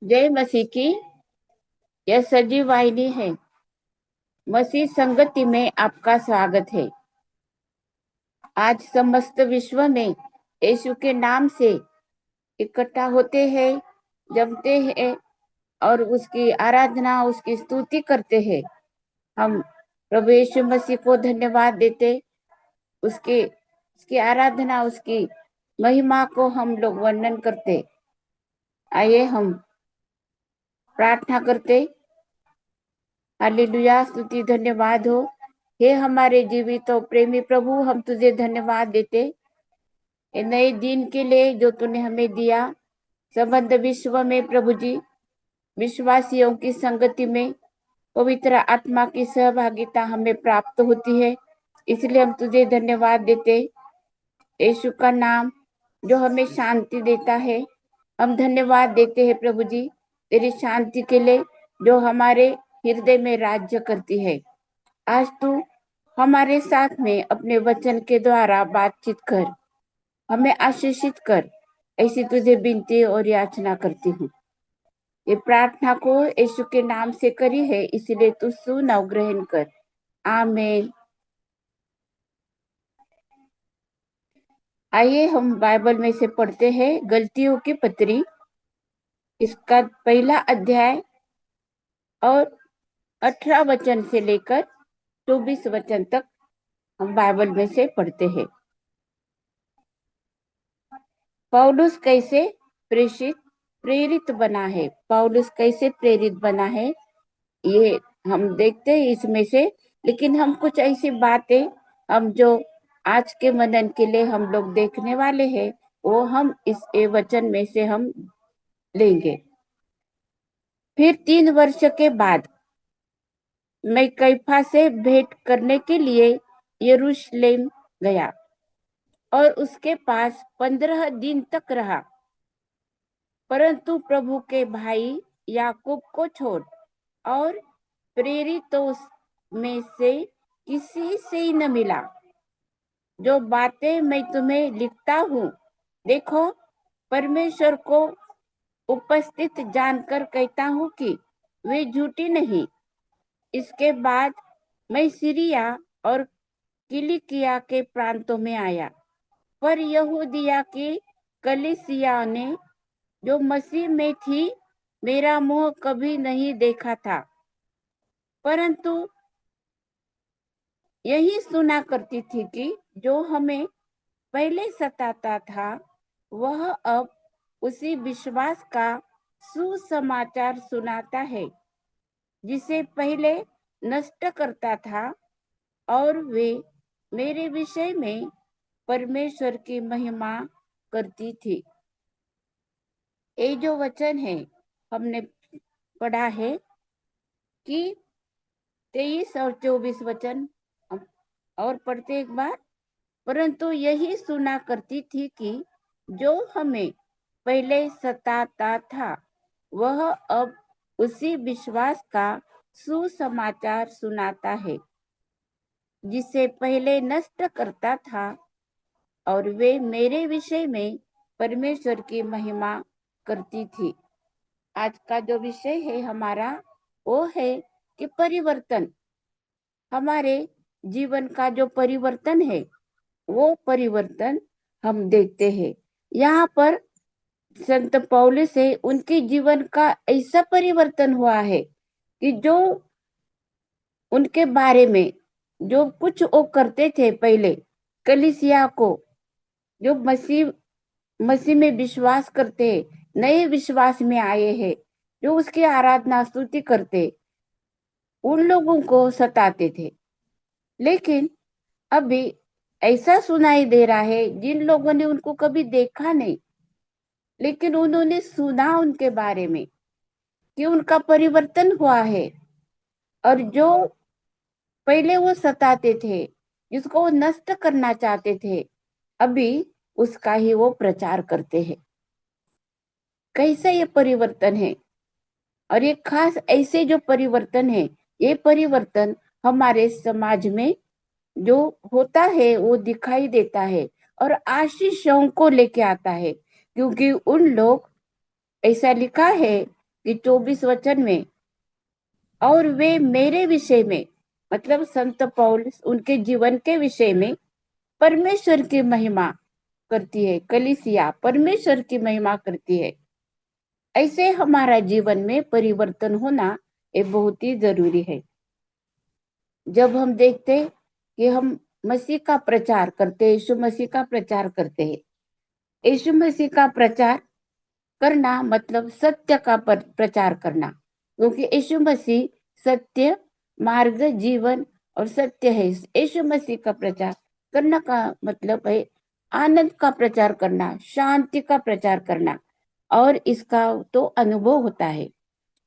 जय मसीह की। यह सजीव वाहिनी है। मसीह संगति में आपका स्वागत है। आज समस्त विश्व में यीशु के नाम से इकट्ठा होते हैं, जमते हैं और उसकी आराधना, उसकी स्तुति करते हैं। हम प्रभु यीशु मसीह को धन्यवाद देते, उसकी आराधना, उसकी महिमा को हम लोग वर्णन करते। आइए हम प्रार्थना करते। हालेलुया, स्तुति धन्यवाद हो। हे हमारे जीवित और प्रेमी प्रभु, हम तुझे धन्यवाद देते ये नए दिन के लिए जो तूने हमें दिया। संबंध विश्व में प्रभु जी, विश्वासियों की संगति में पवित्र आत्मा की सहभागिता हमें प्राप्त होती है, इसलिए हम तुझे धन्यवाद देते। यीशु का नाम जो हमें शांति देता है, हम धन्यवाद देते हैं प्रभु जी तेरी शांति के लिए जो हमारे हृदय में राज्य करती है। आज तू हमारे साथ में अपने वचन के द्वारा बातचीत कर, हमें आशीषित कर, ऐसी तुझे विनती और याचना करती हूँ। ये प्रार्थना को यीशु के नाम से करी है, इसलिए तू सुन और ग्रहण कर। आमीन। आइए हम बाइबल में से पढ़ते हैं गलतियों की पत्री, इसका पहला अध्याय और 18 वचन से लेकर 24 वचन तक हम बाइबल में से पढ़ते हैं। पौलुस कैसे प्रेरित बना है। पौलुस कैसे प्रेरित बना है ये हम देखते हैं इसमें से, लेकिन हम कुछ ऐसी बातें हम जो आज के मनन के लिए हम लोग देखने वाले हैं, वो हम इस वचन में से हम लेंगे। फिर 3 वर्ष के बाद मैं कैफा से भेंट करने के लिए यरूशलेम गया और उसके पास 15 दिन तक रहा, परंतु प्रभु के भाई याकूब को छोड़ और प्रेरितों में से किसी से ही न मिला। जो बातें मैं तुम्हें लिखता हूँ, देखो, परमेश्वर को उपस्थित जानकर कहता हूँ कि वे झूठी नहीं। इसके बाद मैं सीरिया और किलिकिया के प्रांतों में आया, पर यहूदिया की कलीसिया ने जो मसीह में थी मेरा मुंह कभी नहीं देखा था, परंतु यही सुना करती थी कि जो हमें पहले सताता था वह अब उसी विश्वास का सुसमाचार सुनाता है जिसे पहले नष्ट करता था, और वे मेरे विषय में परमेश्वर की महिमा करती थी। ये जो वचन है हमने पढ़ा है कि 23 और 24 वचन हम और पढ़ते एक बार। परंतु यही सुना करती थी कि जो हमें पहले सताता था वह अब उसी विश्वास का सुसमाचार सुनाता है जिसे पहले नष्ट करता था, और वे मेरे विषय में परमेश्वर की महिमा करती थी। आज का जो विषय है हमारा वो है कि परिवर्तन, हमारे जीवन का जो परिवर्तन है वो परिवर्तन हम देखते हैं। यहाँ पर संत पौलुस से उनके जीवन का ऐसा परिवर्तन हुआ है कि जो उनके बारे में जो कुछ वो करते थे पहले, कलीसिया को जो मसीह में विश्वास करते, नए विश्वास में आए हैं, जो उसकी आराधना स्तुति करते, उन लोगों को सताते थे। लेकिन अभी ऐसा सुनाई दे रहा है जिन लोगों ने उनको कभी देखा नहीं, लेकिन उन्होंने सुना उनके बारे में कि उनका परिवर्तन हुआ है, और जो पहले वो सताते थे, जिसको वो नष्ट करना चाहते थे, अभी उसका ही वो प्रचार करते हैं। कैसा ये परिवर्तन है, और ये खास ऐसे जो परिवर्तन है, ये परिवर्तन हमारे समाज में जो होता है वो दिखाई देता है और आशीषों को लेके आता है, क्योंकि उन लोग, ऐसा लिखा है कि 24 वचन में, और वे मेरे विषय में, मतलब संत पौलुस उनके जीवन के विषय में परमेश्वर की महिमा करती है। कलीसिया परमेश्वर की महिमा करती है। ऐसे हमारा जीवन में परिवर्तन होना ये बहुत ही जरूरी है। जब हम देखते हैं कि हम मसीह का प्रचार करते हैं, यीशु मसीह का प्रचार करते हैं, यीशु मसीह का प्रचार करना मतलब सत्य का प्रचार करना, क्योंकि यीशु मसीह सत्य, मार्ग, जीवन और सत्य है। यीशु मसीह का प्रचार करना का मतलब है आनंद का प्रचार करना, शांति का प्रचार करना। और इसका तो अनुभव होता है।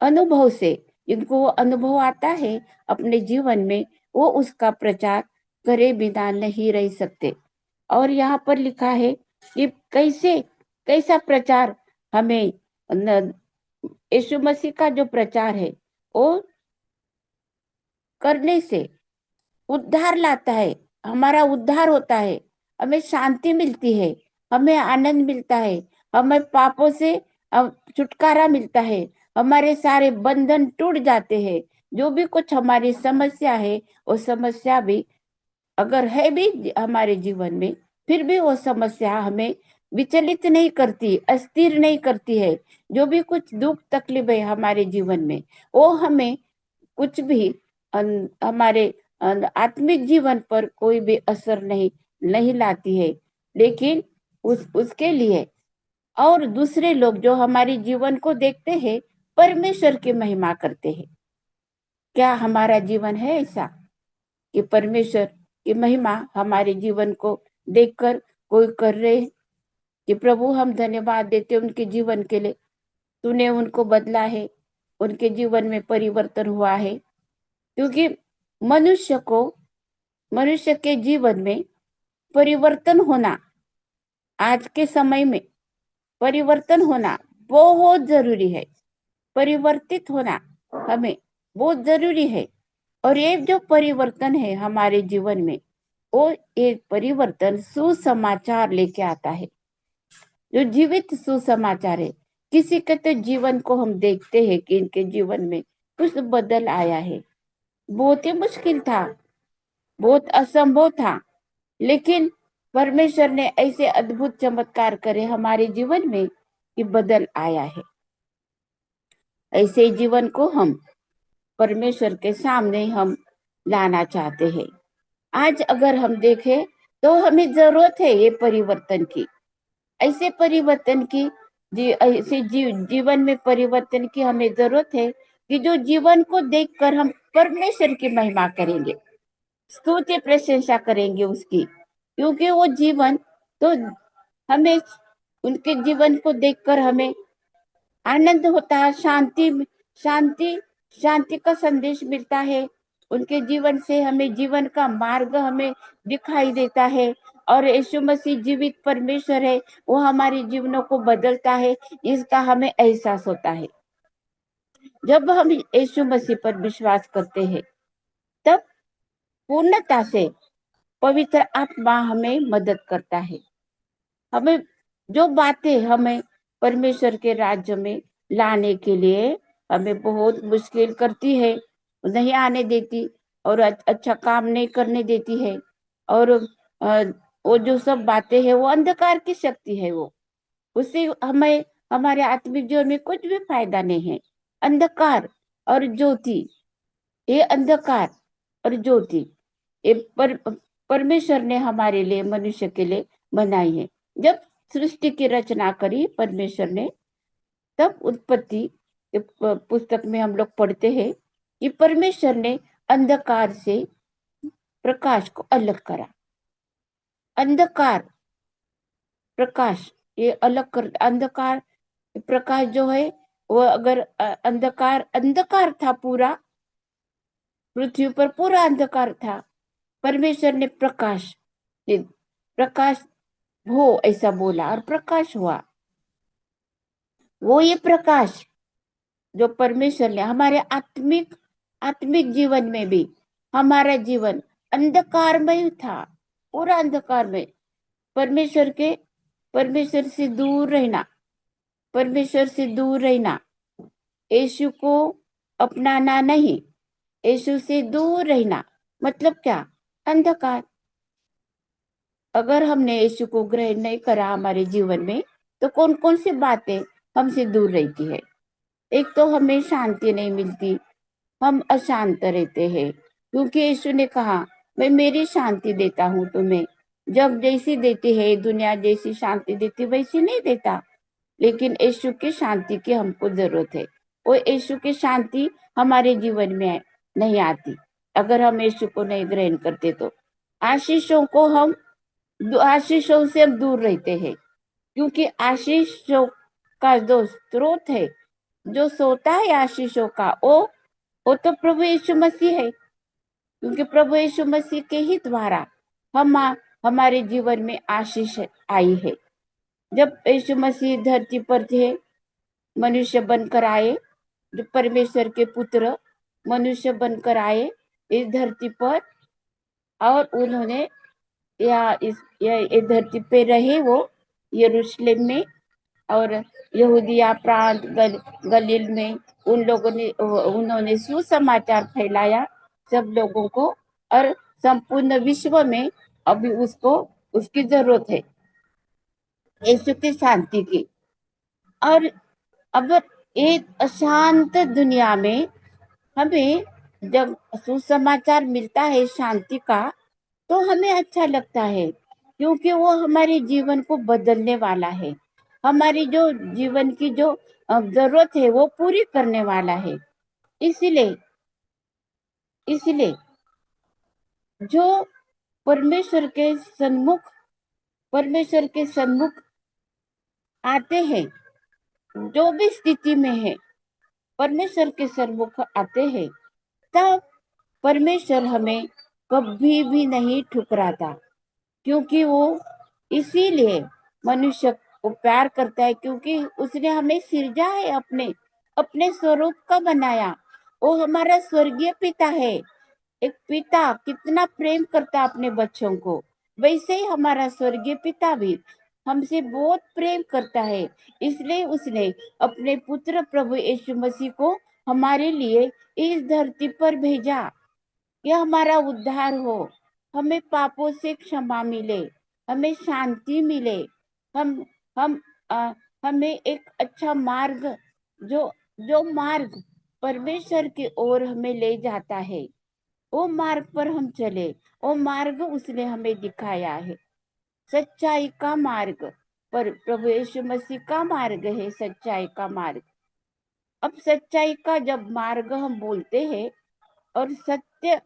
अनुभव से, जिनको वो अनुभव आता है अपने जीवन में, वो उसका प्रचार करे बिना नहीं रह सकते। और यहाँ पर लिखा है कि कैसा प्रचार हमें, यीशु मसीह का जो प्रचार है वो करने से उद्धार लाता है, हमारा उद्धार होता है, हमें शांति मिलती है, हमें आनंद मिलता है, हमें पापों से छुटकारा मिलता है, हमारे सारे बंधन टूट जाते हैं। जो भी कुछ हमारी समस्या है, वो समस्या भी अगर है भी हमारे जीवन में, फिर भी वो समस्या हमें विचलित नहीं करती, अस्थिर नहीं करती है। जो भी कुछ दुख तकलीफ है हमारे जीवन में, वो हमें कुछ भी हमारे आत्मिक जीवन पर कोई भी असर नहीं नहीं लाती है। लेकिन उसके लिए और दूसरे लोग जो हमारे जीवन को देखते हैं, परमेश्वर की महिमा करते हैं। क्या हमारा जीवन है ऐसा कि परमेश्वर की महिमा हमारे जीवन को देखकर कोई कर रहे हैं? कि प्रभु हम धन्यवाद देते उनके जीवन के लिए, तूने उनको बदला है, उनके जीवन में परिवर्तन हुआ है। क्योंकि मनुष्य को, मनुष्य के जीवन में परिवर्तन होना, आज के समय में परिवर्तन होना बहुत जरूरी है। परिवर्तित होना हमें बहुत जरूरी है। और ये जो परिवर्तन है हमारे जीवन में, वो एक परिवर्तन सुसमाचार लेके आता है, जो जीवित सुसमाचार है। किसी के तो जीवन को हम देखते हैं कि इनके जीवन में कुछ बदल आया है। बहुत ही मुश्किल था, बहुत असंभव था, लेकिन परमेश्वर ने ऐसे अद्भुत चमत्कार करे हमारे जीवन में कि बदल आया है। ऐसे जीवन को हम परमेश्वर के सामने हम लाना चाहते हैं। आज अगर हम देखें तो हमें जरूरत है ये परिवर्तन की, ऐसे परिवर्तन की, जीवन में परिवर्तन की हमें जरूरत है कि जो जीवन को देखकर हम परमेश्वर की महिमा करेंगे, स्तुति प्रशंसा करेंगे उसकी। क्योंकि वो जीवन तो हमें, उनके जीवन को देखकर हमें आनंद होता है, शांति शांति का संदेश मिलता है। उनके जीवन से हमें जीवन का मार्ग हमें दिखाई देता है। और यीशु मसीह जीवित परमेश्वर है, वो हमारे जीवनों को बदलता है, इसका हमें एहसास होता है। जब हम यीशु मसीह पर विश्वास करते हैं, तब पूर्णता से पवित्र आत्मा हमें मदद करता है। हमें जो बातें हमें परमेश्वर के राज्य में लाने के लिए हमें बहुत मुश्किल करती है, नहीं आने देती, और अच्छा काम नहीं करने देती है। और वो जो सब बातें हैं वो अंधकार की शक्ति है। वो उससे हमें हमारे आत्मिक जीवन में कुछ भी फायदा नहीं है। अंधकार और ज्योति, ये अंधकार और ज्योति, ये परमेश्वर ने हमारे लिए, मनुष्य के लिए बनाई है। जब सृष्टि की रचना करी परमेश्वर ने, तब उत्पत्ति पुस्तक में हम लोग पढ़ते हैं कि परमेश्वर ने अंधकार से प्रकाश को अलग करा। अंधकार प्रकाश, ये अलग कर, अंधकार प्रकाश जो है वो, अगर अंधकार अंधकार था पूरा, पृथ्वी पर पूरा अंधकार था, परमेश्वर ने प्रकाश, प्रकाश हो ऐसा बोला और प्रकाश हुआ। वो ये प्रकाश जो परमेश्वर ने हमारे आत्मिक जीवन में भी, हमारा जीवन अंधकार में था, पूरा अंधकार में, परमेश्वर से दूर रहना, परमेश्वर से दूर रहना, यीशु को अपनाना नहीं, यीशु से दूर रहना मतलब क्या? अंधकार। अगर हमने यीशु को ग्रहण नहीं करा हमारे जीवन में, तो कौन कौन सी बातें हमसे दूर रहती है? एक तो हमें शांति नहीं मिलती, हम अशांत रहते हैं, क्योंकि यीशु ने कहा, मैं मेरी शांति देता हूँ तुम्हें। जब जैसी देती है, दुनिया जैसी शांति देती वैसी नहीं देता, लेकिन यीशु की शांति की हमको जरूरत है। वो यीशु की शांति हमारे जीवन में नहीं आती अगर हम यीशु को नहीं ग्रहण करते तो। आशीषों को हम आशीषों से हम दूर रहते हैं, क्योंकि आशीषों का जो स्रोत है, जो सोता है आशीषों का, वो तो प्रभु यीशु मसीह है, क्योंकि प्रभु यीशु मसीह के ही द्वारा हम हमारे जीवन में आशीष आई है। जब यीशु मसीह धरती पर थे, मनुष्य बनकर आए, जो परमेश्वर के पुत्र मनुष्य बनकर आए इस धरती पर, और उन्होंने इस धरती पे रहे वो यरूशलेम में और यहूदिया प्रांत गलील में। उन्होंने सुसमाचार फैलाया सब लोगों को, और संपूर्ण विश्व में अभी उसको उसकी जरूरत है, यीशु की शांति की। और अगर एक अशांत दुनिया में हमें जब सुसमाचार मिलता है शांति का, तो हमें अच्छा लगता है, क्योंकि वो हमारे जीवन को बदलने वाला है, हमारी जो जीवन की जो जरूरत है वो पूरी करने वाला है। इसलिए इसलिए जो परमेश्वर के सन्मुख परमेश्वर के सन्मुख आते हैं, जो भी स्थिति में है परमेश्वर के सन्मुख आते हैं, तब परमेश्वर हमें कभी भी नहीं ठुकराता, क्योंकि वो इसीलिए मनुष्य को प्यार करता है, क्योंकि उसने हमें सिरजा है, अपने अपने स्वरूप का बनाया। वो हमारा स्वर्गीय पिता है। एक पिता कितना प्रेम करता है अपने बच्चों को, वैसे ही हमारा स्वर्गीय पिता भी हमसे बहुत प्रेम करता है। इसलिए उसने अपने पुत्र प्रभु यीशु मसीह को हमारे लिए इस धरती पर भेजा, यह हमारा उद्धार हो, हमें पापों से क्षमा मिले, हमें शांति मिले, हम हम हमें एक अच्छा मार्ग, जो जो मार्ग परमेश्वर की ओर हमें ले जाता है, वो मार्ग पर हम चले। वो मार्ग उसने हमें दिखाया है, सच्चाई का मार्ग। पर प्रभु यीशु मसीह का मार्ग है सच्चाई का मार्ग। अब सच्चाई का जब मार्ग हम बोलते हैं, और सत्य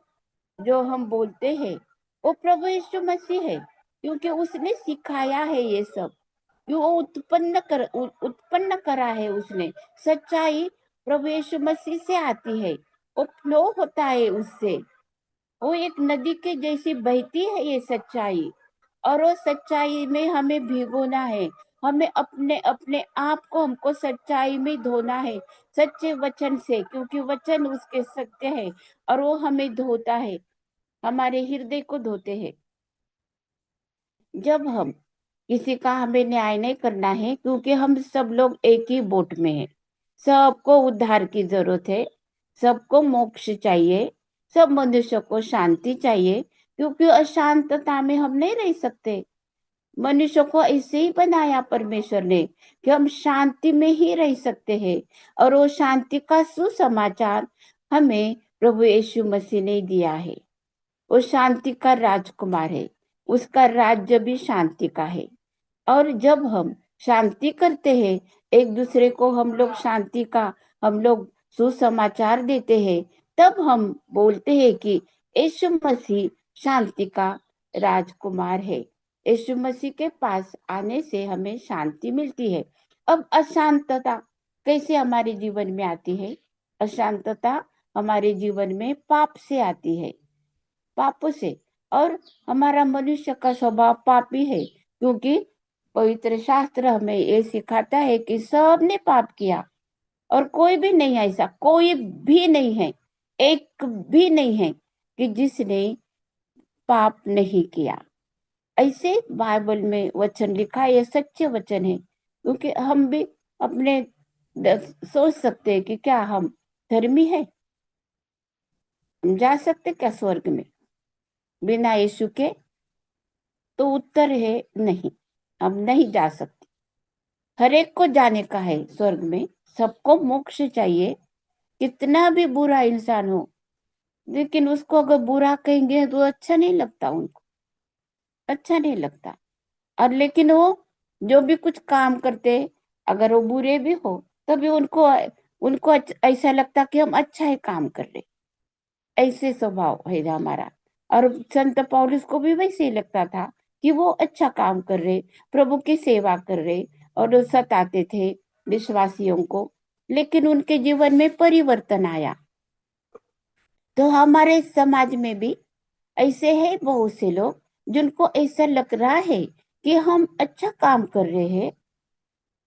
जो हम बोलते हैं, वो प्रभु यीशु मसीह है, क्योंकि उसने सिखाया है ये सब। क्यों? वो उत्पन्न करा है उसने। सच्चाई प्रभु यीशु मसीह से आती है, वो फ्लो होता है उससे, वो एक नदी के जैसी बहती है ये सच्चाई। और वो सच्चाई में हमें भिगोना है, हमें अपने अपने आप को हमको सच्चाई में धोना है, सच्चे वचन से, क्योंकि वचन उसके सत्य है, और वो हमें धोता है, हमारे हृदय को धोते हैं। जब हम किसी का हमें न्याय नहीं करना है, क्योंकि हम सब लोग एक ही बोट में हैं, सबको उद्धार की जरूरत है, सबको मोक्ष चाहिए, सब मनुष्य को शांति चाहिए, क्योंकि अशांतता में हम नहीं रह सकते। मनुष्य को ऐसे ही बनाया परमेश्वर ने कि हम शांति में ही रह सकते हैं, और वो शांति का सुसमाचार हमें प्रभु यीशु मसीह ने दिया है। वो शांति का राजकुमार है, उसका राज्य भी शांति का है। और जब हम शांति करते हैं, एक दूसरे को हम लोग शांति का हम लोग सुसमाचार देते हैं, तब हम बोलते हैं कि यीशु मसीह शांति का राजकुमार है। यीशु मसीह के पास आने से हमें शांति मिलती है। अब अशांतता कैसे हमारे जीवन में आती है? अशांतता हमारे जीवन में पाप से आती है, पापों से। और हमारा मनुष्य का स्वभाव पापी है, क्योंकि पवित्र शास्त्र हमें ये सिखाता है कि सबने पाप किया, और कोई भी नहीं, ऐसा कोई भी नहीं है, एक भी नहीं है कि जिसने पाप नहीं किया। ऐसे बाइबल में वचन लिखा है, ये सच्चे वचन है, क्योंकि हम भी अपने सोच सकते हैं कि क्या हम धर्मी है? हम जा सकते क्या स्वर्ग में बिना यीशु के? तो उत्तर है नहीं, हम नहीं जा सकते। हर एक को जाने का है स्वर्ग में, सबको मोक्ष चाहिए। कितना भी बुरा इंसान हो, लेकिन उसको अगर बुरा कहेंगे तो अच्छा नहीं लगता, उनको अच्छा नहीं लगता। और लेकिन वो जो भी कुछ काम करते, अगर वो बुरे भी हो, तभी उनको उनको ऐसा लगता कि हम अच्छा ही काम कर रहे। ऐसे स्वभाव है हमारा। और संत पौलुस को भी वैसे ही लगता था कि वो अच्छा काम कर रहे, प्रभु की सेवा कर रहे, और वो सताते थे विश्वासियों को, लेकिन उनके जीवन में परिवर्तन आया। तो हमारे समाज में भी ऐसे है बहुत से लोग जिनको ऐसा लग रहा है कि हम अच्छा काम कर रहे हैं,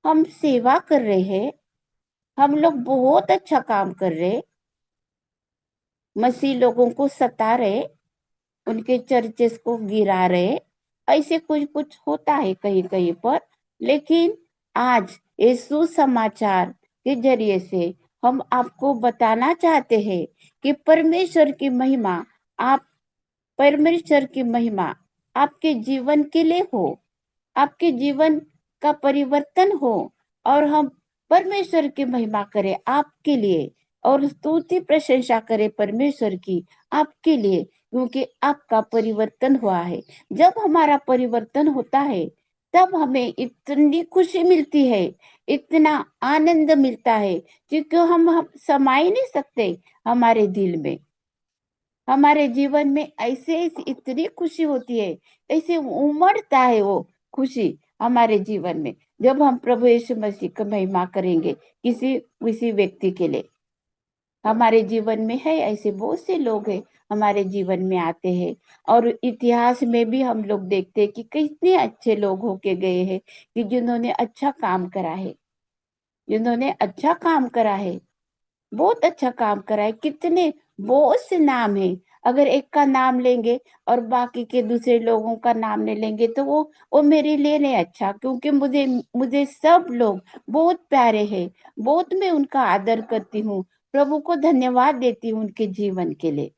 हम सेवा कर रहे हैं, हम लोग बहुत अच्छा काम कर रहे, मसीह लोगों को सता रहे, उनके चर्चेस को गिरा रहे। ऐसे कुछ कुछ होता है कहीं कहीं पर। लेकिन आज इस सुसमाचार के जरिए से हम आपको बताना चाहते हैं कि परमेश्वर की महिमा आपके जीवन के लिए हो, आपके जीवन का परिवर्तन हो, और हम परमेश्वर की महिमा करें आपके लिए, और स्तुति प्रशंसा करें परमेश्वर की आपके लिए, क्योंकि आपका परिवर्तन हुआ है। जब हमारा परिवर्तन होता है, तब हमें इतनी खुशी मिलती है, इतना आनंद मिलता है, क्योंकि हम समा ही नहीं सकते हमारे दिल में। हमारे जीवन में ऐसे ऐसे इतनी खुशी होती है, ऐसे उमड़ता है वो खुशी हमारे जीवन में, जब हम प्रभु यीशु मसीह की महिमा करेंगे किसी किसी व्यक्ति के लिए। हमारे जीवन में है ऐसे बहुत से लोग हैं, हमारे जीवन में आते हैं, और इतिहास में भी हम लोग देखते हैं कि कितने अच्छे लोग होके गए हैं, कि जिन्होंने अच्छा काम करा है, जिन्होंने अच्छा काम करा है, बहुत अच्छा काम करा है। कितने बहुत से नाम है, अगर एक का नाम लेंगे और बाकी के दूसरे लोगों का नाम नहीं लेंगे तो वो मेरे लिए नहीं अच्छा, क्योंकि मुझे मुझे सब लोग बहुत प्यारे हैं, बहुत मैं उनका आदर करती हूँ, प्रभु को धन्यवाद देती हूँ उनके जीवन के लिए।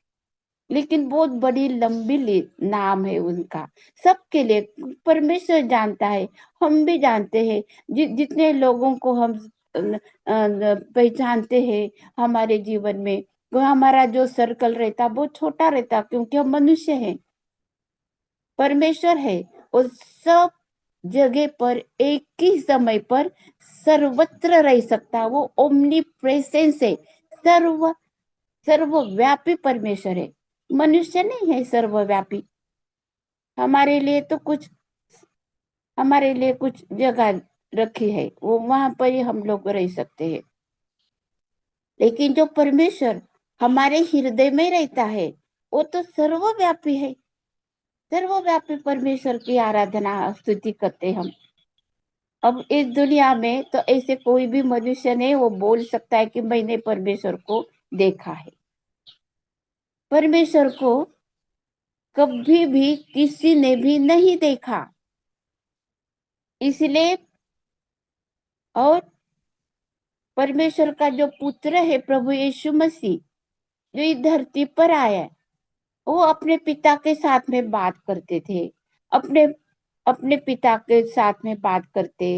लेकिन बहुत बड़ी लंबी नाम है उनका, सबके लिए परमेश्वर जानता है, हम भी जानते हैं। जितने लोगों को हम पहचानते हैं हमारे जीवन में, वो हमारा जो सर्कल रहता वो छोटा रहता, क्योंकि हम मनुष्य हैं। परमेश्वर है, और सब जगह पर एक ही समय पर सर्वत्र रह सकता, वो ओमनी प्रेजेंस है, सर्व सर्वव्यापी परमेश्वर है। मनुष्य नहीं है सर्वव्यापी। हमारे लिए तो कुछ हमारे लिए कुछ जगह रखी है, वो वहां पर ही हम लोग रह सकते हैं। लेकिन जो परमेश्वर हमारे हृदय में रहता है, वो तो सर्वव्यापी है। सर्वव्यापी परमेश्वर की आराधना स्तुति करते हम। अब इस दुनिया में तो ऐसे कोई भी मनुष्य नहीं वो बोल सकता है कि मैंने परमेश्वर को देखा है। परमेश्वर को कभी भी किसी ने भी नहीं देखा, इसलिए। और परमेश्वर का जो पुत्र है प्रभु यीशु मसीह, जो इस धरती पर आया, वो अपने पिता के साथ में बात करते थे, अपने अपने पिता के साथ में बात करते,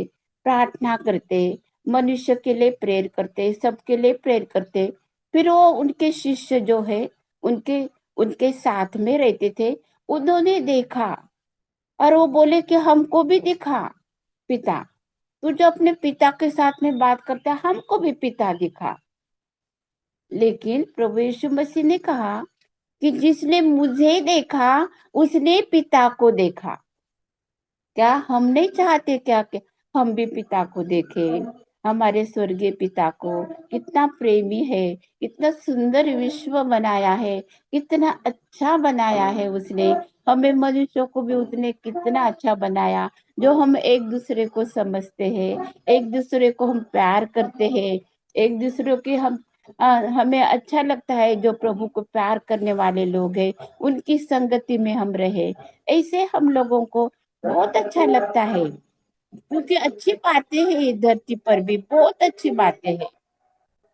प्रार्थना करते, मनुष्य के लिए प्रेयर करते, सबके लिए प्रेयर करते। फिर वो उनके शिष्य जो है, उनके उनके साथ में रहते थे, उन्होंने देखा, और वो बोले कि हमको भी दिखा पिता। तू जो अपने पिता के साथ में बात करता है, हमको भी पिता दिखा। लेकिन प्रभु यीशु मसीह ने कहा कि जिसने मुझे देखा उसने पिता को देखा। क्या हम नहीं चाहते क्या कि हम भी पिता को देखें, हमारे स्वर्गीय पिता को? कितना प्रेमी है, कितना सुंदर विश्व बनाया है, कितना अच्छा बनाया है उसने। हमें मनुष्यों को भी उसने कितना अच्छा बनाया, जो हम एक दूसरे को समझते हैं, एक दूसरे को हम प्यार करते हैं, एक दूसरे के हमें अच्छा लगता है। जो प्रभु को प्यार करने वाले लोग हैं, उनकी संगति में हम रहे, ऐसे हम लोगों को बहुत अच्छा लगता है। क्योंकि अच्छी बातें हैं इस धरती पर भी, बहुत अच्छी बातें हैं।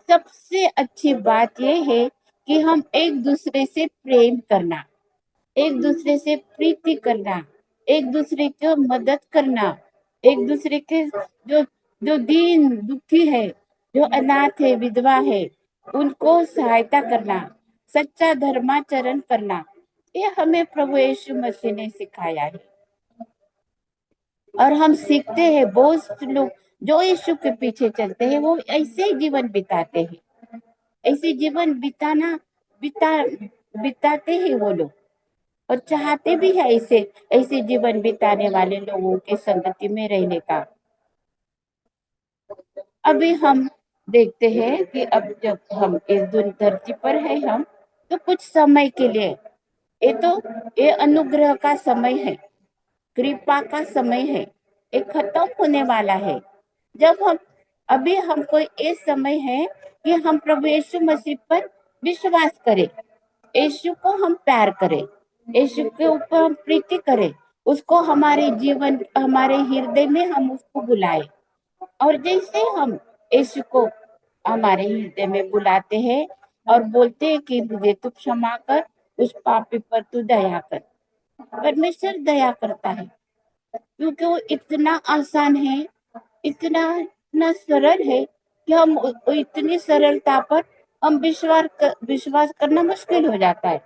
सबसे अच्छी बात यह है कि हम एक दूसरे से प्रेम करना, एक दूसरे से प्रीति करना, एक दूसरे को मदद करना, एक दूसरे के जो जो दीन दुखी है, जो अनाथ है, विधवा है, उनको सहायता करना, सच्चा धर्माचरण करना, ये हमें प्रभु यीशु मसीह ने सिखाया है। और हम सीखते हैं, बहुत से लोग जो यीशु के पीछे चलते हैं वो ऐसे ही जीवन बिताते हैं, ऐसे जीवन बिता बिताते हैं वो लोग, और चाहते भी है ऐसे ऐसे जीवन बिताने वाले लोगों के संगति में रहने का। अभी हम देखते हैं कि अब जब हम इस धरती पर है हम, तो कुछ समय के लिए, ये तो ये अनुग्रह का समय है, कृपा का समय है, ये खत्म होने वाला है। जब हम अभी हमको ये समय है कि हम प्रभु यीशु मसीह पर विश्वास करें, यीशु को हम प्यार करें, यीशु के ऊपर हम प्रीति करें, उसको हमारे जीवन, हमारे हृदय में हम उसको बुलाए। और जैसे हम यीशु को हमारे हृदय में बुलाते हैं और बोलते हैं कि मुझे तू क्षमा कर, उस पापी पर तू दया कर, परमेश्वर दया करता है, क्योंकि वो इतना आसान है, इतना सरल है कि हम इतनी सरलता पर हम विश्वास करना मुश्किल हो जाता है,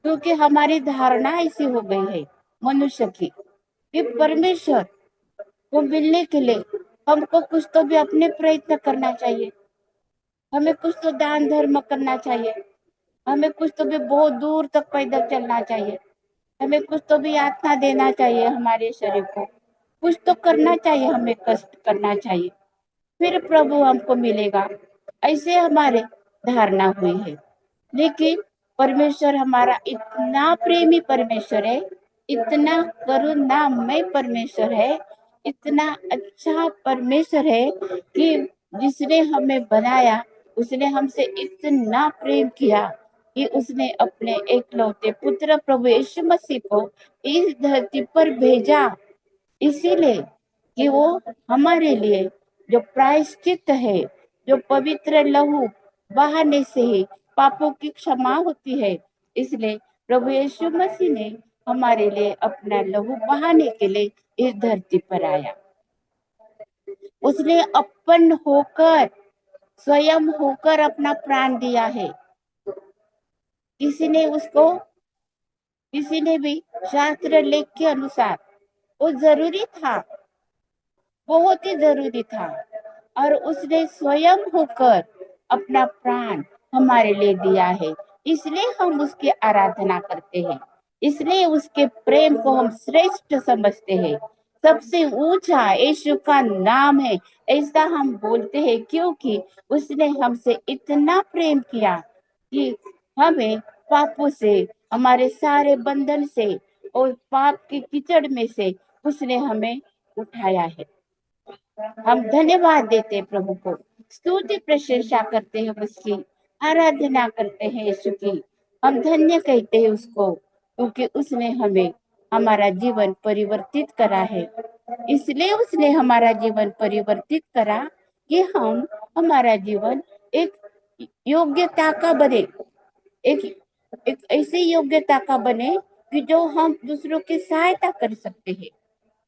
क्योंकि हमारी धारणा ऐसी हो गई है मनुष्य की कि परमेश्वर को मिलने के लिए हमको कुछ तो भी अपने प्रयत्न करना चाहिए, हमें कुछ तो दान धर्म करना चाहिए, हमें कुछ तो भी बहुत दूर तक पैदल चलना चाहिए, हमें कुछ तो भी यातना देना चाहिए हमारे शरीर को, कुछ तो करना चाहिए, हमें कष्ट करना चाहिए, फिर प्रभु हमको मिलेगा, ऐसे हमारे धारणा हुई है। लेकिन परमेश्वर हमारा इतना प्रेमी परमेश्वर है, इतना करुणामय परमेश्वर है, इतना अच्छा परमेश्वर है कि जिसने हमें बनाया, उसने हमसे इतना प्रेम किया कि उसने अपने एकलौते पुत्र प्रभु यीशु मसीह को इस धरती पर भेजा, इसीलिए कि वो हमारे लिए जो प्रायश्चित है, जो पवित्र लहू बहाने से ही पापों की क्षमा होती है, इसलिए प्रभु यीशु मसीह ने हमारे लिए अपना लहू बहाने के लिए इस धरती पर आया। उसने अपन होकर, स्वयं होकर अपना प्राण दिया है। किसी ने उसको, किसी ने भी शास्त्र लेख के अनुसार वो जरूरी था, बहुत ही जरूरी था, और उसने स्वयं होकर अपना प्राण हमारे लिए दिया है, इसलिए हम उसकी आराधना करते हैं, इसलिए उसके प्रेम को हम श्रेष्ठ समझते हैं, सबसे ऊंचा यीशु का नाम है, ऐसा हम बोलते हैं, क्योंकि उसने हमसे इतना प्रेम किया कि हमें पापों से, हमारे सारे बंधन से और पाप के कीचड़ में से उसने हमें उठाया है। हम धन्यवाद देते हैं प्रभु को, स्तुति प्रशंसा करते हैं उसकी, आराधना करते हैं यीशु की, हम धन्य कहते हैं उसको, क्योंकि उसने हमें, हमारा जीवन परिवर्तित करा है, इसलिए उसने हमारा जीवन परिवर्तित करा कि हम, हमारा जीवन एक योग्यता का बने, एक एक ऐसी योग्यता का बने कि जो हम दूसरों की सहायता कर सकते हैं,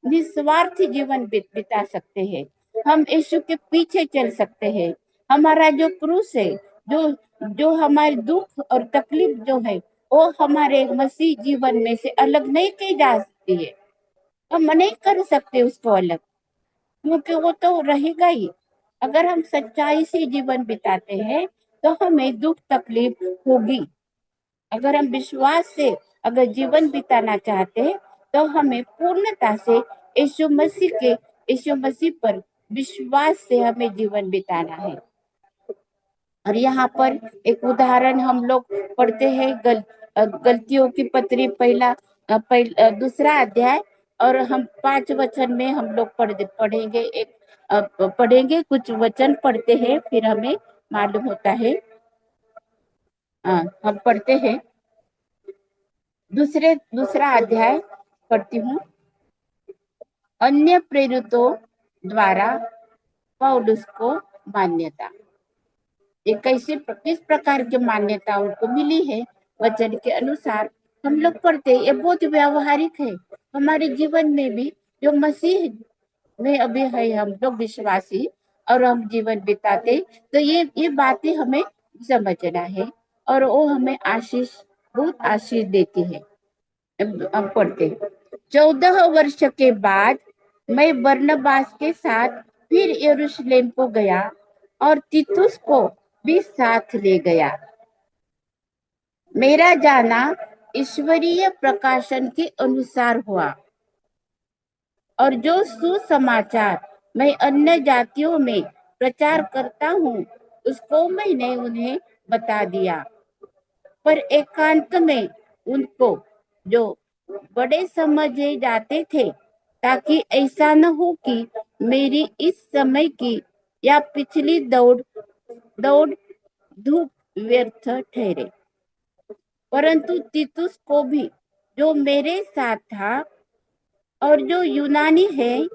निस्वार्थी जीवन बिता सकते हैं, हम यीशु के पीछे चल सकते हैं, हमारा जो क्रूस है, जो जो हमारे दुख और तकलीफ जो है, वो हमारे मसीह जीवन में से अलग नहीं की जा सकती है, हम नहीं कर सकते उसको अलग, क्योंकि वो तो रहेगा ही। अगर हम सच्चाई से जीवन बिताते हैं तो हमें दुख तकलीफ होगी, अगर हम विश्वास से अगर जीवन बिताना चाहते हैं तो हमें पूर्णता से यीशु मसीह पर विश्वास से हमें जीवन बिताना है। और यहाँ पर एक उदाहरण हम लोग पढ़ते हैं, गलतियों की पत्री दूसरा अध्याय, और हम 5 वचन में हम लोग पढ़ेंगे, पढ़ेंगे, कुछ वचन पढ़ते हैं फिर हमें मालूम होता है। हम पढ़ते हैं, दूसरा अध्याय पढ़ती हूँ। अन्य प्रेरितों द्वारा पौलुस को मान्यता। ये कैसे किस प्रकार की मान्यता उनको मिली है वचन के अनुसार हम लोग पढ़ते हैं। ये बहुत व्यवहारिक है हमारे जीवन में भी। जो मसीह में अभी है हम लोग विश्वासी और हम जीवन बिताते, तो ये बातें हमें समझना है और वो हमें आशीष बहुत आशीष देती है। हम पढ़ते हैं, 14 वर्ष के बाद मैं बरनबास के साथ फिर यरूशलेम को गया और तीतुस को भी साथ ले गया। मेरा जाना ईश्वरीय प्रकाशन के अनुसार हुआ और जो सुसमाचार मैं अन्य जातियों में प्रचार करता हूँ उसको मैंने उन्हें बता दिया, पर एकांत में उनको जो बड़े समझे जाते थे, ताकि ऐसा न हो कि मेरी इस समय की या पिछली दौड़ दौड़ धूप व्यर्थ ठहरे। परंतु तीतुस को भी जो मेरे साथ था और जो यूनानी है,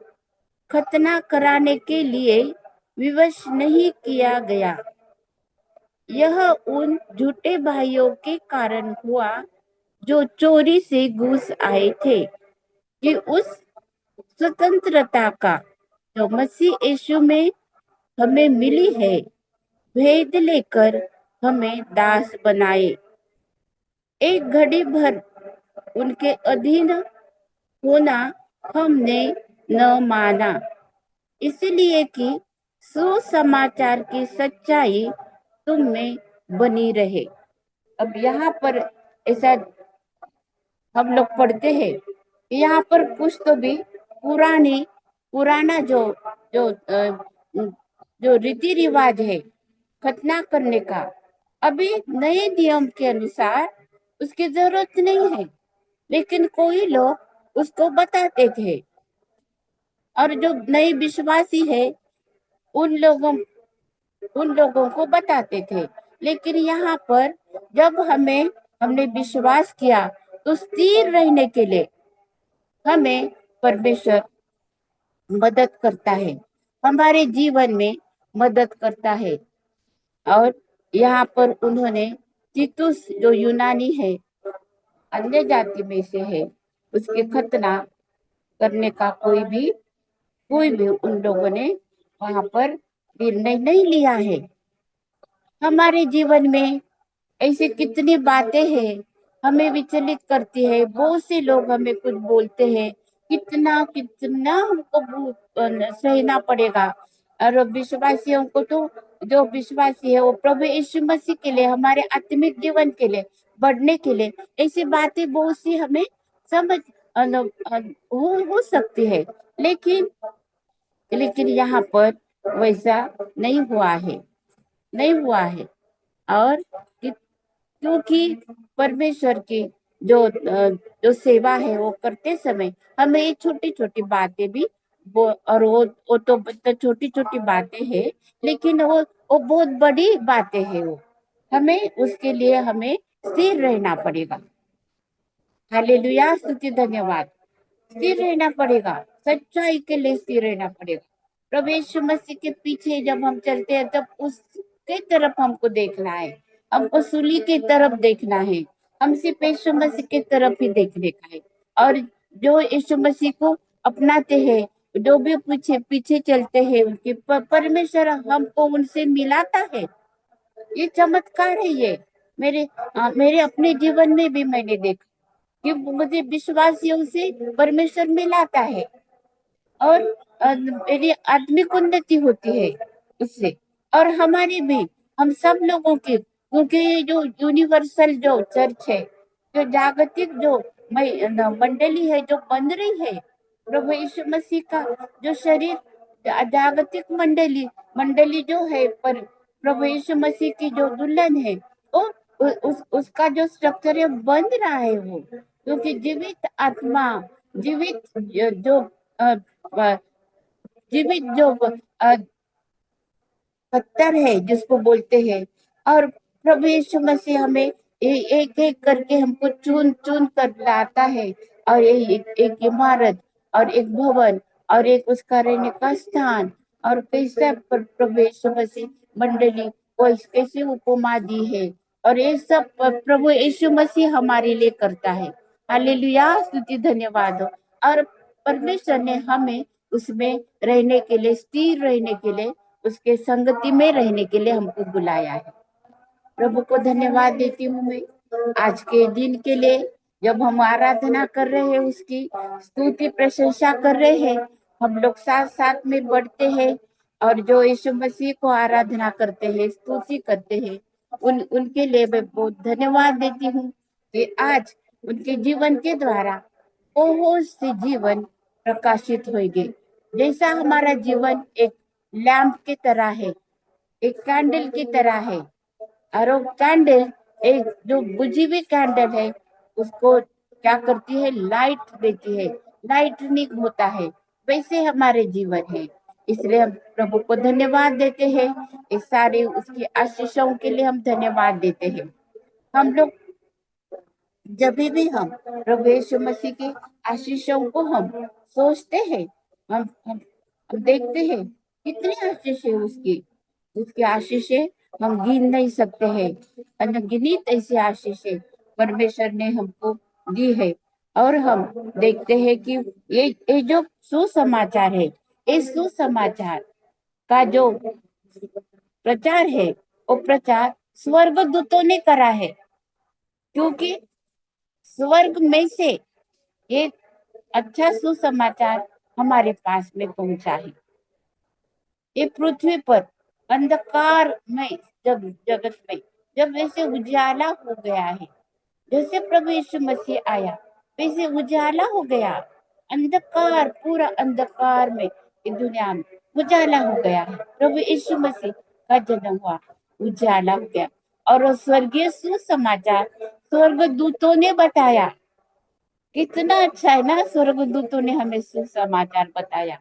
खतना कराने के लिए विवश नहीं किया गया। यह उन झूठे भाइयों के कारण हुआ जो चोरी से घुस आए थे, कि उस स्वतंत्रता का जो मसीह यीशु में हमें मिली है भेद लेकर हमें दास बनाए। एक घड़ी भर उनके अधीन होना हमने न माना, इसलिए कि सुसमाचार की सच्चाई तुम में बनी रहे। अब यहाँ पर ऐसा हम लोग पढ़ते हैं, यहाँ पर कुछ तो भी पुराना जो जो रीति रिवाज है खतना करने का, अभी नए नियम के अनुसार उसकी जरूरत नहीं है, लेकिन कोई लोग उसको बताते थे और जो नए विश्वासी है उन लोगों को बताते थे। लेकिन यहाँ पर जब हमने विश्वास किया तो स्थिर रहने के लिए हमें परमेश्वर मदद करता है, हमारे जीवन में मदद करता है। और यहाँ पर उन्होंने तीतुस जो यूनानी है, अन्य जाति में से है, उसके खतना करने का कोई भी उन लोगों ने वहां पर निर्णय नहीं लिया है। हमारे जीवन में ऐसे कितनी बातें हैं हमें विचलित करती है। बहुत से लोग हमें कुछ बोलते हैं, कितना कितना हमको सहना पड़ेगा। और विश्वासियों को तो, जो विश्वासी है वो प्रभु यीशु मसीह के लिए, हमारे आत्मिक जीवन के लिए बढ़ने के लिए ऐसी बातें बहुत सी हमें समझ हो सकती है। लेकिन यहाँ पर वैसा नहीं हुआ है, नहीं हुआ है। और क्योंकि परमेश्वर की जो सेवा है वो करते समय हमें ये छोटी छोटी बातें भी और वो तो छोटी छोटी बातें हैं, लेकिन वो बहुत बड़ी बातें हैं। वो हमें उसके लिए हमें स्थिर रहना पड़ेगा। हालेलुया, स्तुति धन्यवाद। स्थिर रहना पड़ेगा, सच्चाई के लिए स्थिर रहना पड़ेगा। प्रभु यीशु मसीह के पीछे जब हम चलते हैं तब उसके तरफ हमको देखना है, हमको सूली की तरफ देखना है, हम सिर्फ यीशु मसीह की तरफ ही देखने का है। और जो यीशु मसीह को अपनाते हैं, जो भी पीछे पीछे चलते हैं उनके, परमेश्वर हमको उनसे मिलाता है। ये चमत्कार है ये। मेरे अपने जीवन में भी मैंने देखा कि मुझे विश्वासियों से परमेश्वर मिलाता है और मेरी आत्मिक उन्नति होती है उससे। और हमारी भी, हम सब लोगों की, क्योंकि ये जो यूनिवर्सल जो चर्च है, जो जागतिक जो मंडली है जो बन रही है, प्रभु यीशु मसीह का जो शरीर, जागतिक मंडली मंडली जो है, पर प्रभु यीशु मसीह की जो दुल्हन है, वो उसका जो स्ट्रक्चर है बन रहा है वो, क्योंकि जीवित आत्मा, जीवित जो जीवित जो पत्थर है जिसको बोलते हैं। और प्रभु यीशु मसीह हमें एक एक करके हमको चुन चुन कर लाता है और एक इमारत और एक भवन और एक उसका रहने का स्थान, और कैसे प्रभु यीशु मसीह मंडली को कैसे उपमा दी है, और ये सब प्रभु यीशु मसीह हमारे लिए करता है। हालेलुया, स्तुति धन्यवाद हो। और परमेश्वर ने हमें उसमें रहने के लिए, स्थिर रहने के लिए, उसके संगति में रहने के लिए हमको बुलाया है। प्रभु को धन्यवाद देती हूँ मैं आज के दिन के लिए, जब हम आराधना कर रहे हैं, उसकी स्तुति प्रशंसा कर रहे हैं, हम लोग साथ साथ में बढ़ते हैं और जो यीशु मसीह को आराधना करते हैं, स्तुति करते हैं, उनके लिए मैं बहुत धन्यवाद देती हूँ कि आज उनके जीवन के द्वारा बहुत से जीवन प्रकाशित होंगे। जैसा हमारा जीवन एक लैंप की तरह है, एक कैंडल की तरह है, और वो कैंडल, एक जो बुझी हुई कैंडल है, उसको क्या करती है, लाइट देती है, लाइटनिंग होता है। वैसे हमारे जीवन है। इसलिए हम प्रभु को धन्यवाद देते हैं, इस सारी उसकी आशीषों के लिए हम धन्यवाद देते हैं। हम लोग जब भी हम प्रभु यीशु मसीह की आशीषों को हम सोचते हैं, हम देखते हैं कितनी आशीष है उसकी, उसकी आशीषें हम गिन नहीं सकते हैं। अनगिनत ऐसी आशीषें परमेश्वर ने हमको दी है। और हम देखते हैं कि ये जो सुसमाचार है, इस सुसमाचार का जो प्रचार है, वो प्रचार स्वर्गदूतों ने करा है, क्योंकि स्वर्ग में से ये अच्छा सुसमाचार हमारे पास में पहुंचा है। ये पृथ्वी पर अंधकार में, जब जगत में जब वैसे उजाला हो गया है, जैसे प्रभु यीशु मसीह आया वैसे उजाला हो गया। अंधकार, पूरा अंधकार में इस दुनिया में उजाला हो गया है। प्रभु यीशु मसीह का जन्म हुआ, उजाला हो गया। और वो स्वर्गीय सुसमाचार स्वर्गदूतों ने बताया। कितना अच्छा है ना, स्वर्गदूतों ने हमें सुसमाचार बताया।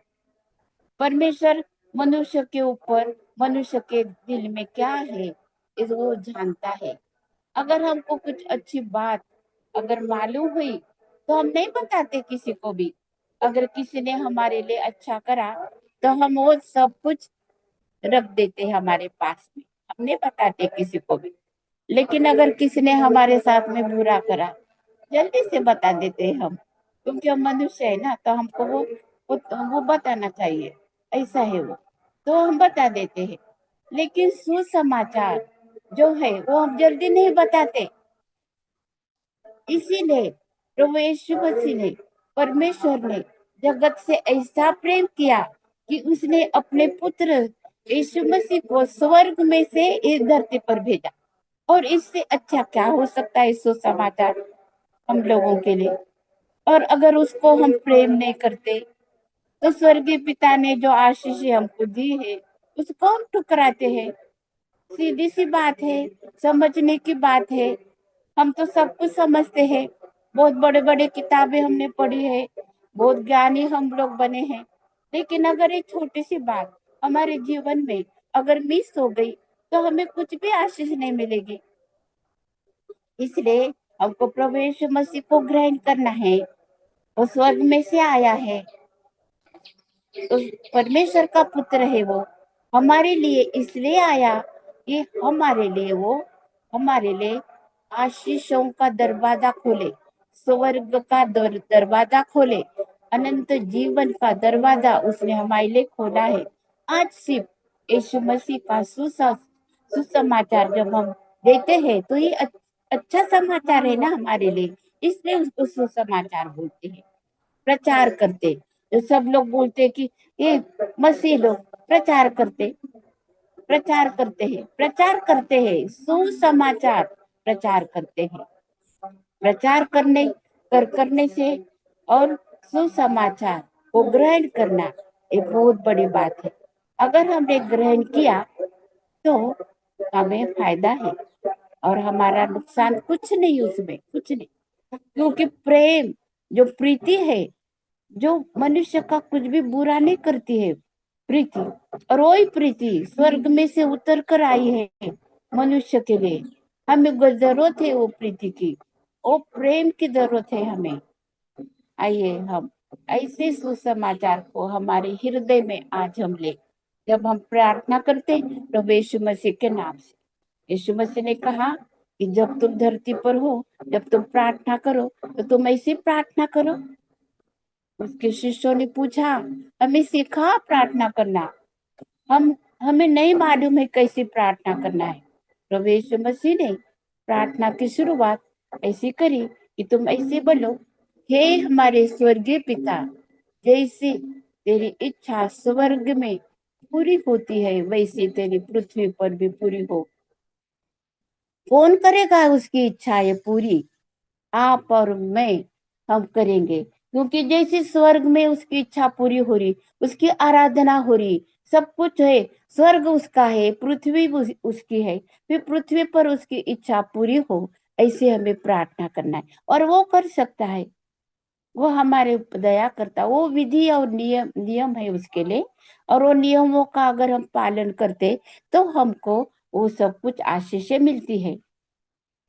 परमेश्वर मनुष्य के ऊपर, मनुष्य के दिल में क्या है, इस वो जानता है। अगर हमको कुछ अच्छी बात अगर मालूम हुई तो हम नहीं बताते किसी को भी। अगर किसी ने हमारे लिए अच्छा करा तो हम वो सब कुछ रख देते हैं हमारे पास में, हम नहीं बताते किसी को भी। लेकिन अगर किसी ने हमारे साथ में बुरा करा, जल्दी से बता देते हैं हम, क्योंकि हम मनुष्य है ना, तो हमको वो बताना चाहिए, ऐसा है वो, तो हम बता देते हैं। लेकिन सुसमाचार जो है वो हम जल्दी नहीं बताते। इसीलिए प्रभु यीशु मसीह ने, परमेश्वर ने जगत से ऐसा प्रेम किया कि उसने अपने पुत्र यीशु मसीह को स्वर्ग में से इस धरती पर भेजा। और इससे अच्छा क्या हो सकता है सुसमाचार हम लोगों के लिए। और अगर उसको हम प्रेम नहीं करते तो स्वर्गीय पिता ने जो आशीष हमको दी है उसको हम ठुकराते हैं। सीधी सी बात है, समझने की बात है। हम तो सब कुछ समझते हैं, बहुत बड़े बड़े किताबें हमने पढ़ी है, बहुत ज्ञानी हम लोग बने हैं। लेकिन अगर एक छोटी सी बात हमारे जीवन में अगर मिस हो गई तो हमें कुछ भी आशीष नहीं मिलेगी। इसलिए हमको प्रभु यीशु मसीह को ग्रहण करना है। वो स्वर्ग में से आया है, तो परमेश्वर का पुत्र है वो, हमारे लिए इसलिए आया कि हमारे लिए वो, हमारे लिए आशीषों का दरवाजा खोले, स्वर्ग का दरवाजा खोले, अनंत जीवन का दरवाजा उसने हमारे लिए खोला है। आज सिर्फ यीशु मसीह का सुसमाचार जब हम देते हैं तो ये अच्छा समाचार है ना हमारे लिए, इसलिए उसको सुसमाचार बोलते हैं। प्रचार करते, जो सब लोग बोलते कि ये मसीह लोग प्रचार करते हैं सुसमाचार, प्रचार करते हैं। प्रचार करने से और सुसमाचार को ग्रहण करना एक बहुत बड़ी बात है। अगर हमने ग्रहण किया तो हमें फायदा है, और हमारा नुकसान कुछ नहीं, उसमें कुछ नहीं। क्योंकि प्रेम, जो प्रीति है, जो मनुष्य का कुछ भी बुरा नहीं करती है, प्रीति, और वही प्रीति स्वर्ग में से उतर कर आई है मनुष्य के लिए। हमें जरूरत है वो प्रीति की, वो प्रेम की जरूरत है हमें। आइए हम ऐसे सुसमाचार को हमारे हृदय में आज हम ले, जब हम प्रार्थना करते हैं प्रभु यीशु मसीह के नाम से। यीशु मसीह ने कहा कि जब तुम धरती पर हो, जब तुम प्रार्थना करो तो तुम ऐसी प्रार्थना करो। उसके शिष्यों ने पूछा, हमें सिखा प्रार्थना करना, हम हमें नहीं मालूम है कैसे प्रार्थना करना है। प्रभु यीशु मसीह ने प्रार्थना की शुरुआत ऐसी करी कि तुम ऐसे बोलो, हे हमारे स्वर्गीय पिता, जैसे तेरी इच्छा स्वर्ग में पूरी होती है वैसे तेरी पृथ्वी पर भी पूरी हो। कौन करेगा उसकी इच्छा ये पूरी? आप और मैं, हम करेंगे। क्योंकि जैसे स्वर्ग में उसकी इच्छा पूरी हो रही, उसकी आराधना हो रही, सब कुछ है, स्वर्ग उसका है, पृथ्वी उसकी है, फिर पृथ्वी पर उसकी इच्छा पूरी हो, ऐसे हमें प्रार्थना करना है। और वो कर सकता है, वो हमारे दया करता, वो विधि और नियम नियम है उसके लिए। और वो नियमों का अगर हम पालन करते तो हमको वो सब कुछ आशीषें मिलती है।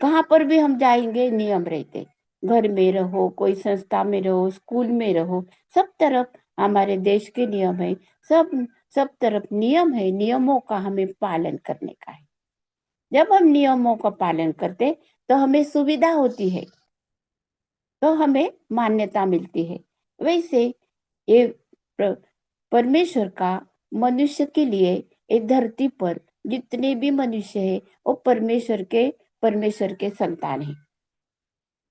कहाँ पर भी हम जाएंगे नियम रहते, घर में रहो, कोई संस्था में रहो, स्कूल में रहो, सब तरफ हमारे देश के नियम है। सब सब तरफ नियम है, नियमों का हमें पालन करने का है। जब हम नियमों का पालन करते तो हमें सुविधा होती है, तो हमें मान्यता मिलती है। वैसे ये प्र- परमेश्वर का मनुष्य के लिए इस धरती पर जितने भी मनुष्य है वो परमेश्वर के संतान है।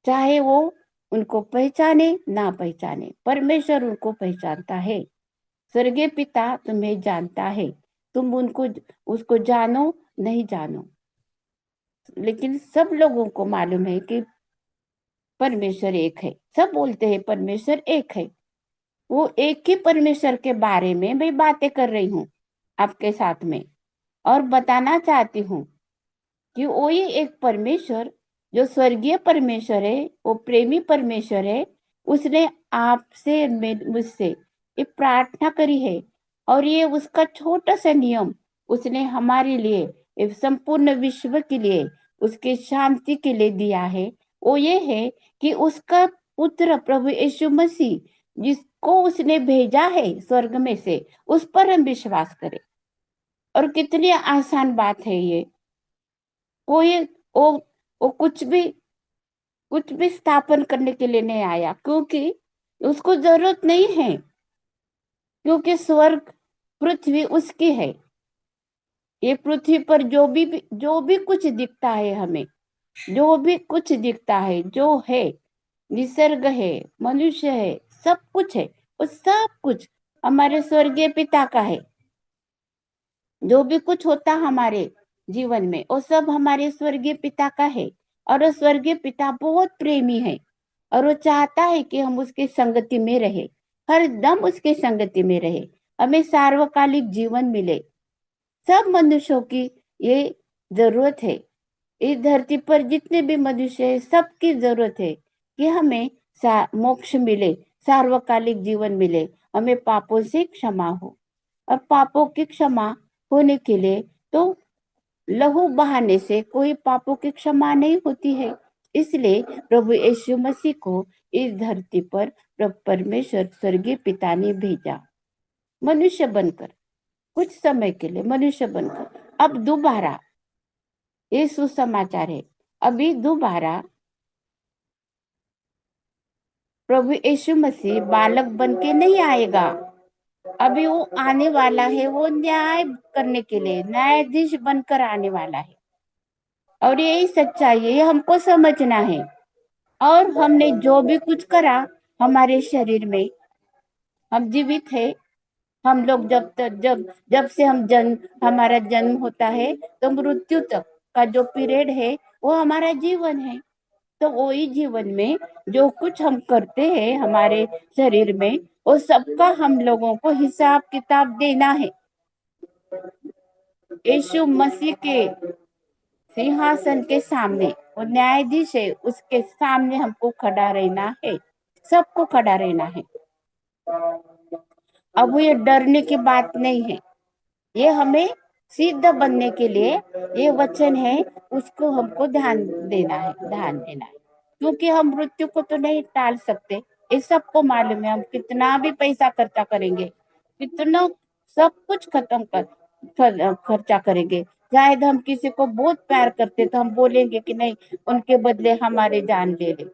चाहे वो उनको पहचाने ना पहचाने, परमेश्वर उनको पहचानता है। स्वर्गीय पिता तुम्हें जानता है, तुम उनको उसको जानो नहीं जानो, लेकिन सब लोगों को मालूम है कि परमेश्वर एक है। सब बोलते हैं परमेश्वर एक है। वो एक ही परमेश्वर के बारे में मैं बातें कर रही हूँ आपके साथ में, और बताना चाहती हूँ कि वही एक परमेश्वर जो स्वर्गीय परमेश्वर है, वो प्रेमी परमेश्वर है। उसने आपसे मुझसे ये प्रार्थना करी है, और ये उसका छोटा सा नियम उसने हमारे लिए, इस संपूर्ण विश्व के लिए, उसके शांति के लिए दिया है। वो ये है कि उसका पुत्र प्रभु यीशु मसीह, जिसको उसने भेजा है स्वर्ग में से, उस पर हम विश्वास करें। और कितनी आसान बात है ये। कोई वो वो कुछ भी स्थापन करने के लिए नहीं आया, क्योंकि उसको जरूरत नहीं है। क्योंकि स्वर्ग पृथ्वी उसकी है। ये पृथ्वी पर जो भी कुछ दिखता है हमें, जो भी कुछ दिखता है, जो है, निसर्ग है, मनुष्य है, सब कुछ है, वो सब कुछ हमारे स्वर्गीय पिता का है। जो भी कुछ होता हमारे जीवन में वो सब हमारे स्वर्गीय पिता का है। और वो स्वर्गीय पिता बहुत प्रेमी है, और वो चाहता है कि हम उसकी संगति में रहे, हर दम उसकी संगति में रहे, हमें सार्वकालिक जीवन मिले। सब मनुष्यों की ये जरूरत है। इस धरती पर जितने भी मनुष्य है, सबकी जरूरत है कि हमें मोक्ष मिले, सार्वकालिक जीवन मिले, हमें पापों से क्षमा हो। और पापों की क्षमा होने के लिए तो लहू बहाने से कोई पापों की क्षमा नहीं होती है। इसलिए प्रभु यीशु मसीह को इस धरती पर परमेश्वर स्वर्गीय पिता ने भेजा, मनुष्य बनकर, कुछ समय के लिए मनुष्य बनकर। अब दोबारा ये सुसमाचार है, अभी दोबारा प्रभु यीशु मसीह बालक बन के नहीं आएगा। अभी वो आने वाला है, वो न्याय करने के लिए न्यायाधीश बनकर आने वाला है। और यही सच्चाई है, ये हमको समझना है। और हमने जो भी कुछ करा हमारे शरीर में, हम जीवित है। हम लोग जब तक जब जब से हम जन्म हमारा जन्म होता है तो मृत्यु तक का जो पीरियड है वो हमारा जीवन है। तो वही जीवन में जो कुछ हम करते हैं हमारे शरीर में, वो सबका हम लोगों को हिसाब किताब देना है। यीशु मसीह के सिंहासन के सामने, वो न्यायाधीश है, उसके सामने हमको खड़ा रहना है, सबको खड़ा रहना है। अब ये डरने की बात नहीं है, ये हमें सिद्ध बनने के लिए ये वचन है, उसको हमको ध्यान देना है, ध्यान देना है। क्योंकि हम मृत्यु को तो नहीं टाल सकते, ये सबको मालूम है। हम कितना भी पैसा खर्चा करेंगे, कितना सब कुछ खत्म खर्चा करेंगे, शायद हम किसी को बहुत प्यार करते तो हम बोलेंगे कि नहीं, उनके बदले हमारे जान ले ले,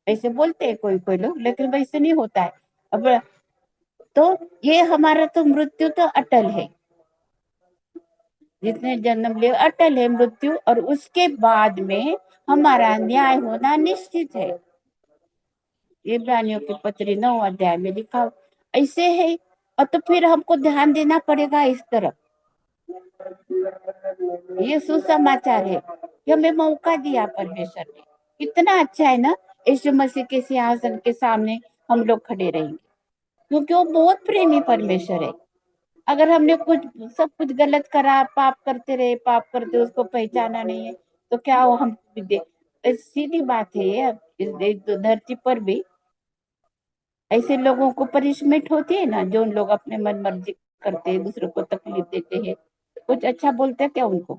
ऐसे बोलते हैं कोई कोई लोग, लेकिन वैसे नहीं होता है। अब तो ये हमारा तो मृत्यु तो अटल है, जितने जन्म लिए अटल है मृत्यु, और उसके बाद में हमारा न्याय होना निश्चित है। इब्रानियों की पत्री 9 अध्याय में लिखा ऐसे है। और तो फिर हमको ध्यान देना पड़ेगा इस तरफ। ये सुसमाचार है कि हमें मौका दिया परमेश्वर ने, कितना अच्छा है ना। यीशु मसीह के सिंहासन के सामने हम लोग खड़े रहेंगे, क्योंकि वो बहुत प्रेमी परमेश्वर है। अगर हमने कुछ सब कुछ गलत करा, पाप करते रहे, पाप करते उसको पहचाना नहीं है, तो क्या वो हम सीधी बात है ये। इस धरती पर भी ऐसे लोगों को पनिशमेंट होती है ना, जो लोग अपने मन मर्जी करते हैं, दूसरों को तकलीफ देते हैं, कुछ अच्छा बोलते हैं क्या उनको?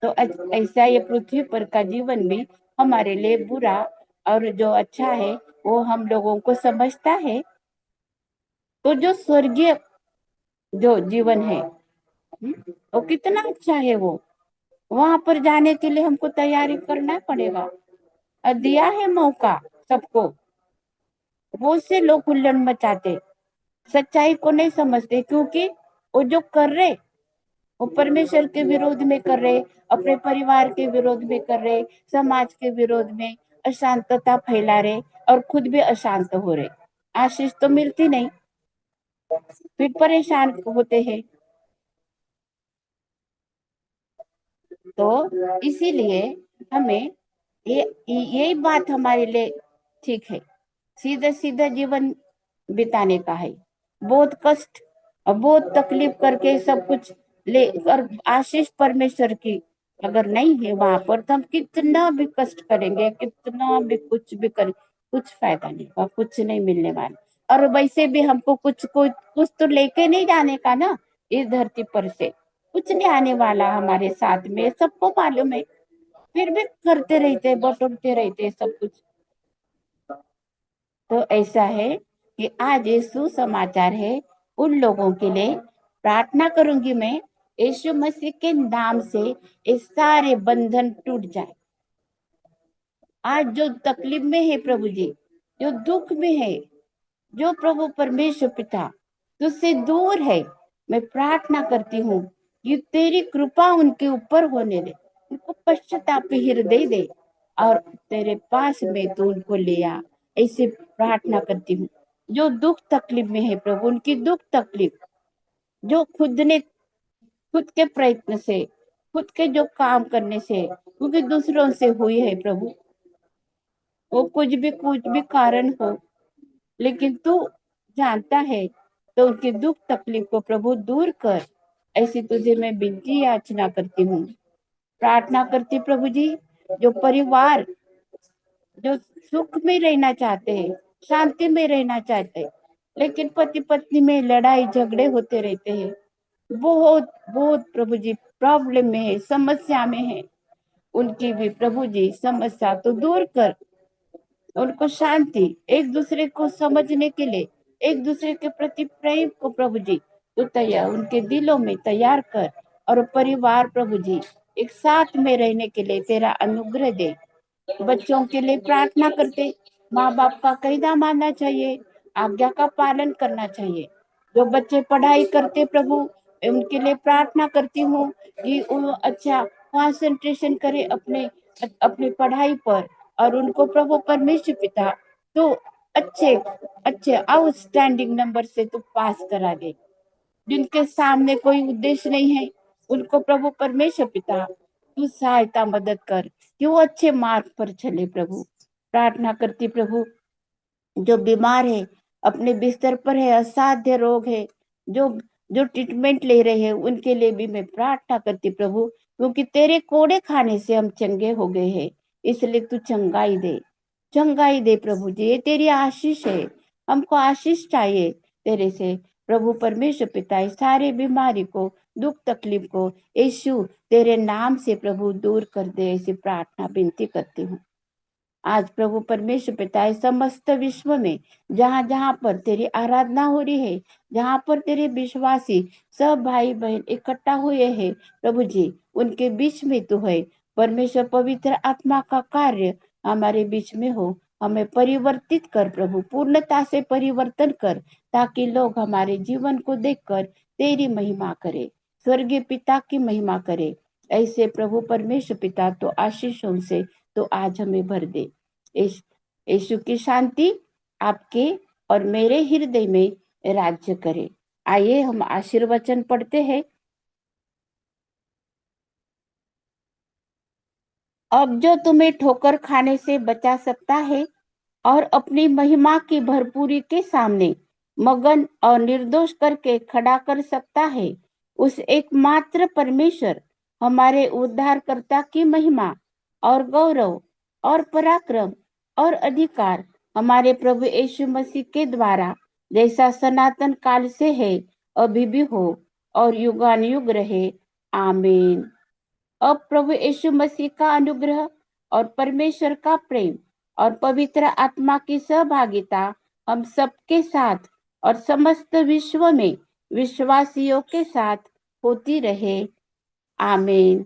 तो ऐसा ये पृथ्वी पर का जीवन भी हमारे लिए बुरा और जो अच्छा है वो हम लोगों को समझता है। तो जो स्वर्गीय जो जीवन है, वो कितना अच्छा है। वो वहां पर जाने के लिए हमको तैयारी करना पड़ेगा, और दिया है मौका सबको। बहुत से लोग हुल्लड़ मचाते, सच्चाई को नहीं समझते, क्योंकि वो जो कर रहे वो परमेश्वर के विरोध में कर रहे, अपने परिवार के विरोध में कर रहे, समाज के विरोध में अशांतता फैला रहे, और खुद भी अशांत हो रहे। आशीष तो मिलती नहीं, फिर परेशान होते हैं। तो इसीलिए हमें ये यही बात हमारे लिए ठीक है, सीधा सीधा जीवन बिताने का है। बहुत कष्ट और बहुत तकलीफ करके सब कुछ ले, और आशीष परमेश्वर की अगर नहीं है वहां पर, तो हम कितना भी कष्ट करेंगे, कितना भी कुछ भी करें, कुछ फायदा नहीं होगा, कुछ नहीं मिलने वाला। और वैसे भी हमको कुछ तो लेके नहीं जाने का ना, इस धरती पर से कुछ नहीं आने वाला हमारे साथ में, सबको मालूम है। फिर भी करते रहते, बटोरते रहते सब कुछ। तो ऐसा है कि आज ये सुसमाचार है उन लोगों के लिए। प्रार्थना करूंगी मैं, यीशु मसीह के नाम से ये सारे बंधन टूट जाए। आज जो तकलीफ में है प्रभु जी, जो दुख में है, जो प्रभु परमेश्वर पिता तुझसे दूर है, मैं प्रार्थना करती हूँ कि तेरी कृपा उनके ऊपर होने दे, उनको पश्चाताप हृदय दे, और तेरे पास में तू उनको ले आ। ऐसे प्रार्थना करती हूँ। जो दुख तकलीफ में है प्रभु, उनकी दुख तकलीफ जो खुद के प्रयत्न से, खुद के जो काम करने से, क्योंकि दूसरों से हुई है प्रभु, वो कुछ भी कारण हो, लेकिन तू जानता है। तो उनके दुख तकलीफ को प्रभु दूर कर, ऐसी तुझे मैं विनती याचना करती हूँ, प्रार्थना करती प्रभु जी। जो परिवार जो सुख में रहना चाहते हैं, शांति में रहना चाहते हैं, लेकिन पति पत्नी में लड़ाई झगड़े होते रहते हैं, बहुत बहुत प्रभु जी प्रॉब्लम में है, समस्या में है, उनकी भी प्रभु जी समस्या तो दूर कर, उनको शांति, एक दूसरे को समझने के लिए, एक दूसरे के प्रति प्रेम को प्रभु जी तू तैयार उनके दिलों में तैयार कर। और परिवार प्रभु जी एक साथ में रहने के लिए तेरा अनुग्रह दे। बच्चों के लिए प्रार्थना करते, माँ बाप का कहना मानना चाहिए, आज्ञा का पालन करना चाहिए। जो बच्चे पढ़ाई करते प्रभु, उनके लिए प्रार्थना करती हूँ कि वो अच्छा कंसंट्रेशन करे अपने अपनी पढ़ाई पर, और उनको प्रभु परमेश्वर पिता तो अच्छे अच्छे आउटस्टैंडिंग नंबर से तो पास करा दे। जिनके सामने कोई उद्देश्य नहीं है, उनको प्रभु परमेश्वर पिता तू सहायता मदद कर कि वो अच्छे मार्ग पर चले प्रभु। प्रार्थना करती प्रभु, जो बीमार है, अपने बिस्तर पर है, असाध्य रोग है, जो जो ट्रीटमेंट ले रहे हैं, उनके लिए भी मैं प्रार्थना करती प्रभु, क्योंकि तेरे कोड़े खाने से हम चंगे हो गए हैं। इसलिए तू चंगाई दे, चंगाई दे प्रभु जी, ये तेरी आशीष है, हमको आशीष चाहिए तेरे से। प्रभु परमेश्वर पिता इस सारे बीमारी को, दुख तकलीफ को यीशु तेरे नाम से प्रभु दूर कर दे, ऐसी प्रार्थना विनती करती हूँ। आज प्रभु परमेश्वर पिता इस समस्त विश्व में जहाँ जहाँ पर तेरी आराधना हो रही है, जहाँ पर तेरे विश्वासी सब भाई बहन इकट्ठा हुए हैं प्रभु जी, उनके बीच में तू है। परमेश्वर पवित्र आत्मा का कार्य हमारे बीच में हो। हमें परिवर्तित कर प्रभु, पूर्णता से परिवर्तन कर, ताकि लोग हमारे जीवन को देखकर तेरी महिमा करे, स्वर्गीय पिता की महिमा करे। ऐसे प्रभु परमेश्वर पिता तो आशीषों से तो आज हमें भर दे। यीशु की शांति आपके और मेरे हृदय में राज्य करे। आइए हम आशीर्वचन पढ़ते हैं। अब जो तुम्हें ठोकर खाने से बचा सकता है और अपनी महिमा की भरपूरी के सामने मगन और निर्दोष करके खड़ा कर सकता है, उस एकमात्र परमेश्वर हमारे उद्धारकर्ता की महिमा और गौरव और पराक्रम और अधिकार हमारे प्रभु यीशु मसीह के द्वारा जैसा सनातन काल से है, अभी भी हो और युगानुयुग रहे। आमीन। अब प्रभु यीशु मसीह का अनुग्रह और परमेश्वर का प्रेम और पवित्र आत्मा की सहभागिता हम सबके साथ और समस्त विश्व में विश्वासियों के साथ होती रहे। आमीन।